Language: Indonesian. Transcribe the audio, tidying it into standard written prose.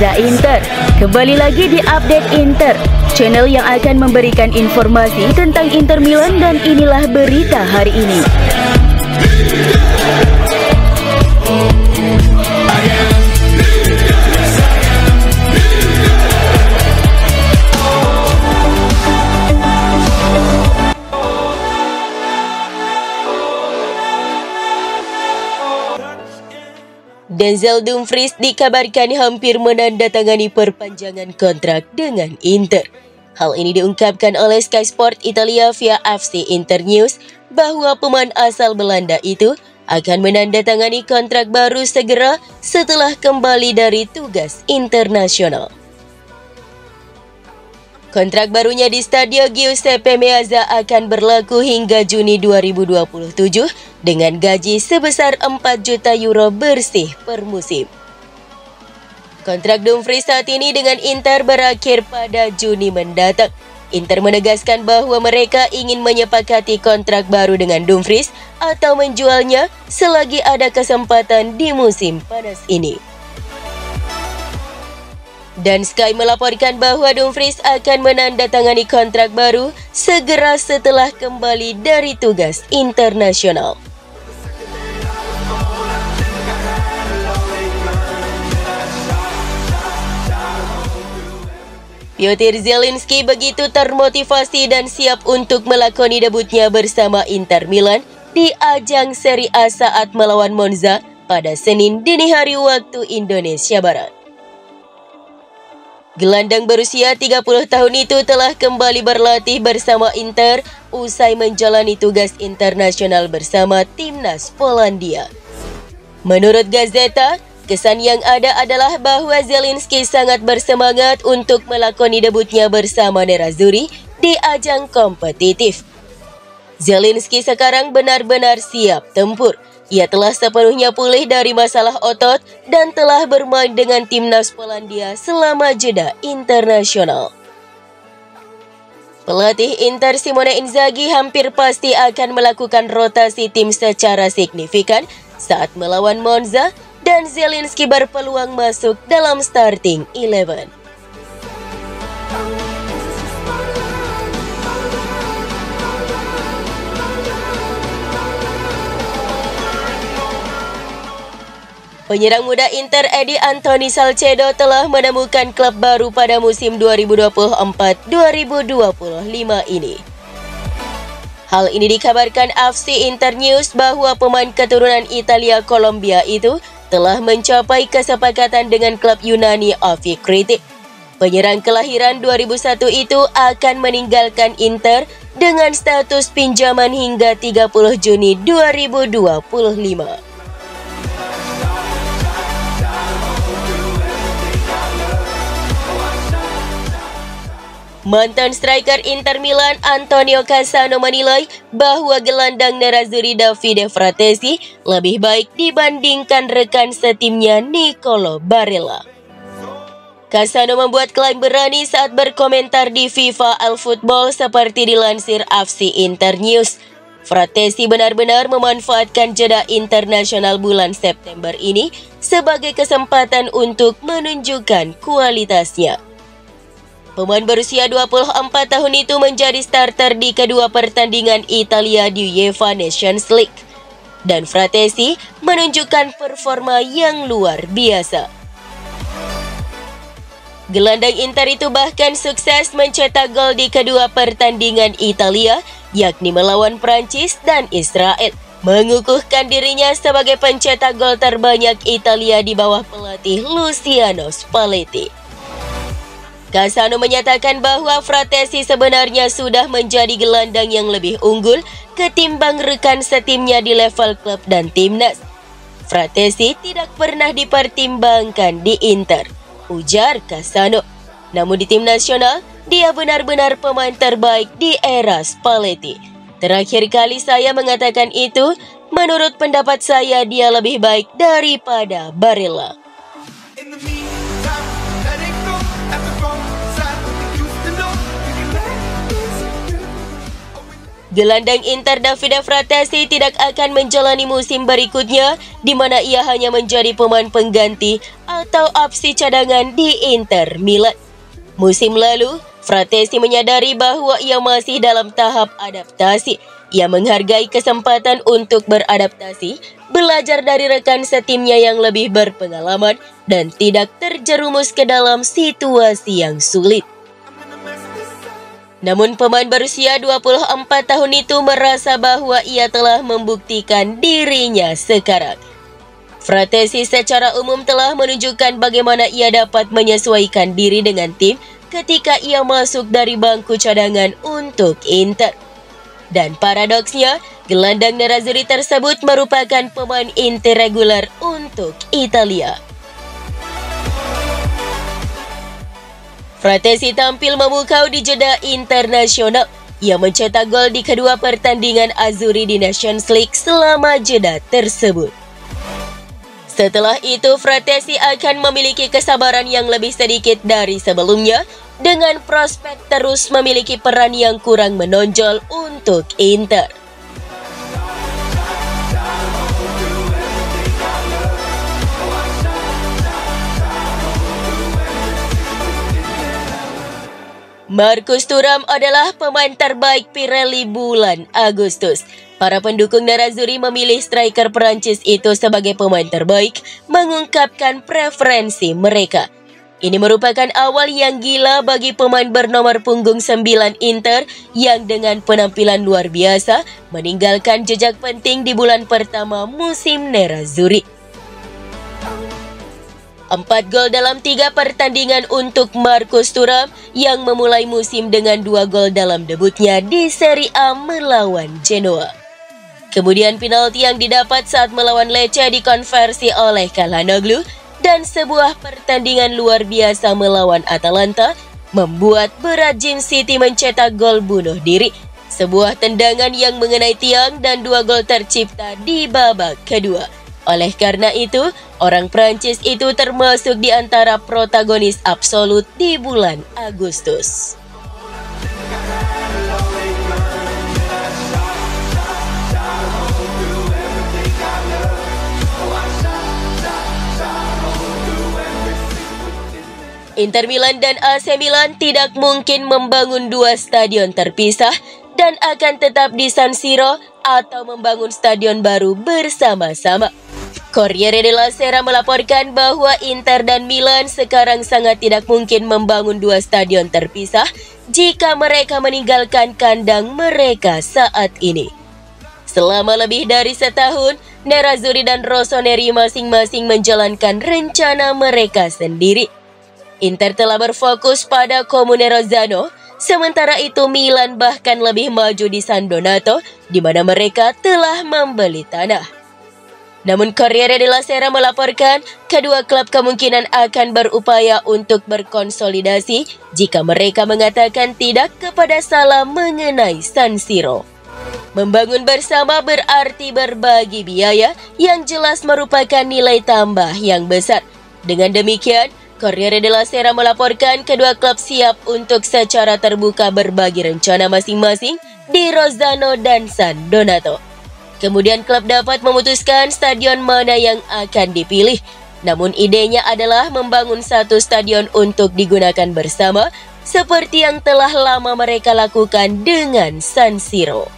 Gaza Inter. Kembali lagi di Update Inter, channel yang akan memberikan informasi tentang Inter Milan, dan inilah berita hari ini. Denzel Dumfries dikabarkan hampir menandatangani perpanjangan kontrak dengan Inter. Hal ini diungkapkan oleh Sky Sport Italia via FC Internews bahwa pemain asal Belanda itu akan menandatangani kontrak baru segera setelah kembali dari tugas internasional. Kontrak barunya di Stadio Giuseppe Meazza akan berlaku hingga Juni 2027 dengan gaji sebesar 4 juta euro bersih per musim. Kontrak Dumfries saat ini dengan Inter berakhir pada Juni mendatang. Inter menegaskan bahwa mereka ingin menyepakati kontrak baru dengan Dumfries atau menjualnya selagi ada kesempatan di musim panas ini. Dan Sky melaporkan bahwa Dumfries akan menandatangani kontrak baru segera setelah kembali dari tugas internasional. Piotr Zielinski begitu termotivasi dan siap untuk melakoni debutnya bersama Inter Milan di ajang Serie A saat melawan Monza pada Senin dini hari waktu Indonesia Barat. Gelandang berusia 30 tahun itu telah kembali berlatih bersama Inter usai menjalani tugas internasional bersama timnas Polandia. Menurut Gazeta, kesan yang ada adalah bahwa Zielinski sangat bersemangat untuk melakoni debutnya bersama Nerazzurri di ajang kompetitif. Zielinski sekarang benar-benar siap tempur. Ia telah sepenuhnya pulih dari masalah otot dan telah bermain dengan timnas Polandia selama jeda internasional. Pelatih Inter Simone Inzaghi hampir pasti akan melakukan rotasi tim secara signifikan saat melawan Monza, dan Zielinski berpeluang masuk dalam starting 11. Penyerang muda Inter Edi Antoni Salcedo telah menemukan klub baru pada musim 2024-2025 ini. Hal ini dikabarkan FC Internews bahwa pemain keturunan Italia Kolombia itu telah mencapai kesepakatan dengan klub Yunani Ovi Kritik. Penyerang kelahiran 2001 itu akan meninggalkan Inter dengan status pinjaman hingga 30 Juni 2025. Mantan striker Inter Milan Antonio Cassano menilai bahwa gelandang Nerazzurri Davide Fratesi lebih baik dibandingkan rekan setimnya Nicolo Barella. Cassano membuat klaim berani saat berkomentar di FIFA Al Football seperti dilansir FC Internews. Fratesi benar-benar memanfaatkan jeda internasional bulan September ini sebagai kesempatan untuk menunjukkan kualitasnya. Pemain berusia 24 tahun itu menjadi starter di kedua pertandingan Italia di UEFA Nations League. Dan Fratesi menunjukkan performa yang luar biasa. Gelandang Inter itu bahkan sukses mencetak gol di kedua pertandingan Italia, yakni melawan Prancis dan Israel, mengukuhkan dirinya sebagai pencetak gol terbanyak Italia di bawah pelatih Luciano Spalletti. Cassano menyatakan bahwa Fratesi sebenarnya sudah menjadi gelandang yang lebih unggul ketimbang rekan setimnya di level klub dan timnas. Fratesi tidak pernah dipertimbangkan di Inter, ujar Cassano. Namun di tim nasional, dia benar-benar pemain terbaik di era Spalletti. Terakhir kali saya mengatakan itu, menurut pendapat saya dia lebih baik daripada Barella. Gelandang Inter Davide Fratesi tidak akan menjalani musim berikutnya di mana ia hanya menjadi pemain pengganti atau opsi cadangan di Inter Milan. Musim lalu, Fratesi menyadari bahwa ia masih dalam tahap adaptasi. Ia menghargai kesempatan untuk beradaptasi, belajar dari rekan setimnya yang lebih berpengalaman, dan tidak terjerumus ke dalam situasi yang sulit. Namun pemain berusia 24 tahun itu merasa bahwa ia telah membuktikan dirinya sekarang. Fratesi secara umum telah menunjukkan bagaimana ia dapat menyesuaikan diri dengan tim ketika ia masuk dari bangku cadangan untuk Inter. Dan paradoksnya, gelandang nerazzurri tersebut merupakan pemain inti reguler untuk Italia. Fratesi tampil memukau di jeda internasional. Ia mencetak gol di kedua pertandingan Azzurri di Nations League selama jeda tersebut. Setelah itu, Fratesi akan memiliki kesabaran yang lebih sedikit dari sebelumnya dengan prospek terus memiliki peran yang kurang menonjol untuk Inter. Marcus Thuram adalah pemain terbaik Pirelli bulan Agustus. Para pendukung nerazzurri memilih striker Perancis itu sebagai pemain terbaik, mengungkapkan preferensi mereka. Ini merupakan awal yang gila bagi pemain bernomor punggung 9 Inter yang dengan penampilan luar biasa meninggalkan jejak penting di bulan pertama musim nerazzurri. 4 gol dalam 3 pertandingan untuk Marcus Thuram yang memulai musim dengan 2 gol dalam debutnya di Serie A melawan Genoa. Kemudian penalti yang didapat saat melawan Lecce dikonversi oleh Calhanoglu dan sebuah pertandingan luar biasa melawan Atalanta membuat Brazil City mencetak gol bunuh diri. Sebuah tendangan yang mengenai tiang dan 2 gol tercipta di babak kedua. Oleh karena itu, orang Prancis itu termasuk di antara protagonis absolut di bulan Agustus. Inter Milan dan AC Milan tidak mungkin membangun 2 stadion terpisah dan akan tetap di San Siro atau membangun stadion baru bersama-sama. Corriere della Sera melaporkan bahwa Inter dan Milan sekarang sangat tidak mungkin membangun 2 stadion terpisah jika mereka meninggalkan kandang mereka saat ini. Selama lebih dari setahun, nerazzurri dan rossoneri masing-masing menjalankan rencana mereka sendiri. Inter telah berfokus pada Comune Rozzano, sementara itu Milan bahkan lebih maju di San Donato, di mana mereka telah membeli tanah. Namun Corriere della Sera melaporkan kedua klub kemungkinan akan berupaya untuk berkonsolidasi jika mereka mengatakan tidak kepada salah mengenai San Siro. Membangun bersama berarti berbagi biaya yang jelas merupakan nilai tambah yang besar. Dengan demikian, Corriere della Sera melaporkan kedua klub siap untuk secara terbuka berbagi rencana masing-masing di Rozzano dan San Donato. Kemudian klub dapat memutuskan stadion mana yang akan dipilih. Namun idenya adalah membangun satu stadion untuk digunakan bersama seperti yang telah lama mereka lakukan dengan San Siro.